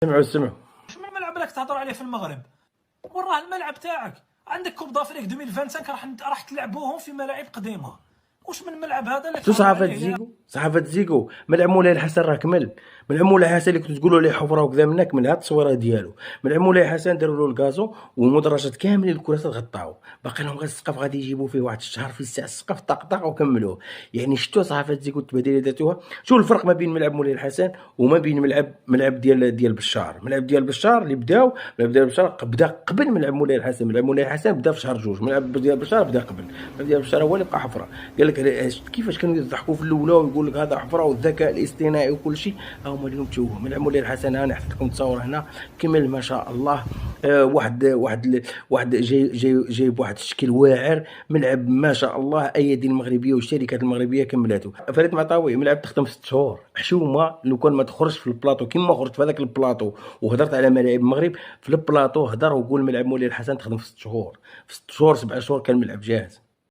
سمعوا. واش من الملعب راك تهضر عليه في المغرب؟ وراه الملعب تاعك، عندك كوب دافريك 2025 راح تلعبوهم في ملاعب قديمه. واش من الملعب هذا اللي شو تهضر صحافة عليه يا زيكو، صحافة زيكو، ملعب مولاي الحسن راه كمل. ملعب مولاي الحسن اللي كنتو تقولوا عليه حفره وكذا منها كمل، هاد التصويره ديالو. ملعب مولاي الحسن داروا له الكازو والمدرجات كاملين الكراسات غطاو، باقي لهم غير السقف غادي يجيبوا فيه واحد الشهر في الساعه السقف طق وكملوه. يعني شفتوا صحافة زيكو التباديله داتوها. شو الفرق ما بين ملعب مولاي الحسن وما بين ملعب ديال بشار؟ ملعب ديال بشار اللي ملعب ديال بشار بدا قبل ملعب مولاي الحسن. ملعب مولاي الحسن بدا في شهر جوج، ملعب ديال بشار بدا قبل. ملعب ديال بشار هو اللي بقى حفره. قال لك كيفاش كانوا يضحكوا في الاولى ويقول لك هذا حفره والذكاء الاصطناعي وكل شيء. هما اليوم تشوفوا ملعب مولاي الحسن. انا حطيت لكم تصور هنا كمل ما شاء الله. واحد جايب واحد الشكل واعر. ملعب ما شاء الله، ايادي المغربيه والشركات المغربيه كملاتو. فريد معطاوي ملعب تخدم 6 شهور حشومه. لو كان ما تخرجش في البلاطو كيما خرجت في هذاك البلاطو وهضرت على ملاعب المغرب في البلاطو، هضر وقول ملعب مولاي الحسن تخدم في 6 شهور. في 6 شهور 7 شهور كان الملعب جاهز.